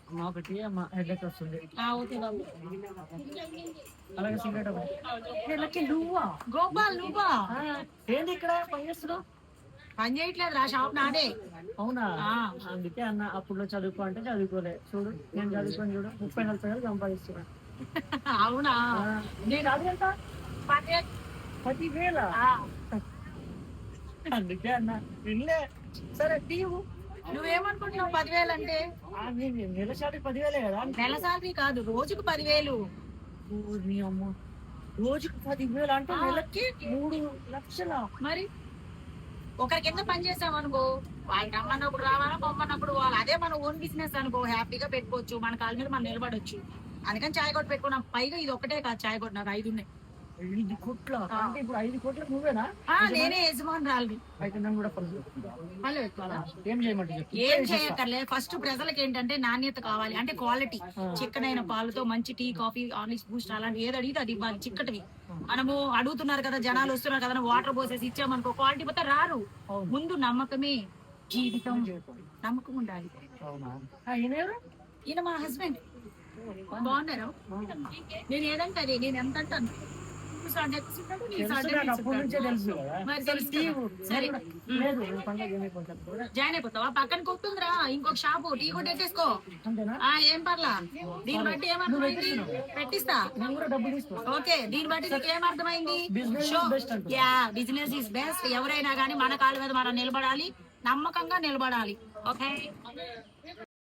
అమ్మ ఒకటి అమ్మ హెడేక్ వస్తుంది. ఓకే బాబు. అలాగే సిగరెట్ ఒకటి. వీళ్ళకి నువ్వా గోపాల్ నువ్వా ఏంది ఇక్కడ పని చేస్తున్నావు? పని చేయట్లేదు రా, షాప్ నాదే. అవునా? అందుకే అన్న అప్పుడు చదువుకో అంటే చదువుకోలే. చూడు నేను చదువుకొని చూడు 30,000-40,000 సంపాదిస్తున్నా. అవునా? నేను అది ఎంత 10,000. అందుకే అన్న వినలే. సరే తీవు. నువ్వేమనుకుంటున్నావు 10,000 అంటే? నెల శాలరీ 10,000 కదా. నెల సాలరీ కాదు, రోజుకు 10,000. నీ అమ్మ, రోజుకు 10,000 అంటే నెలకి 3 లక్షల. మరి ఒకరి కింద పని చేసాం అనుకో, వాళ్ళు రమ్మన్నప్పుడు రావాలా, పొమ్మన్నప్పుడు పోవాలి. అదే మన ఓన్ బిజినెస్ అనుకో, హ్యాపీగా పెట్టుకోవచ్చు, మన కాళ్ళ మీద మనం నిలబడొచ్చు. అందుకని చాయ్ కొట్టు పెట్టుకున్నాం. పైగా ఇది ఒకటే కాదు, చాయ్ కొట్టు నాకు 5 ఉన్నాయి. 5 కోట్ల అంటే ఇప్పుడు 5 కోట్లకు నువ్వేనా? నేనే యజమానురాలిని. అయితే నన్ను కూడా మళ్ళీ పెట్టుకోవాలా? ఏం చేయమంటే ఏం చేయక్కర్లేదు. ఫస్ట్ ప్రజలకు ఏంటంటే నాణ్యత కావాలి, అంటే క్వాలిటీ. చిక్కనైన పాలతో మంచి టీ, కాఫీ, హార్లిక్స్, బూస్ట్ అలాంటి ఏది అడిగితే అది ఇవ్వాలి, చిక్కటివి. మనము అడుగుతున్నారు కదా, జనాలు వస్తున్నారు కదా, వాటర్ పోసేసి ఇచ్చామనుకో క్వాలిటీ పోతే రారు. ముందు నమ్మకమే జీవితం, నమ్మకం ఉండాలి. ఈయన మా హస్బెండ్. బాగున్నారు. నేను ఏదంటే అది, నేను ఎంత అంటాను. జాయిన్ అయిపోతావా? పక్కన కొట్టుందిరా ఇంకొక షాపు, టీ కూడా పెట్టేసుకో. ఏం పర్లా. దీన్ని బట్టి ఏమర్థమైంది? పెట్టిస్తా. ఓకే, దీన్ని బట్టి నీకు ఏమర్థమైంది? Business is best. ఎవరైనా కానీ మన కాళ్ళ మీద మనం నిలబడాలి, నమ్మకంగా నిలబడాలి. ఓకే.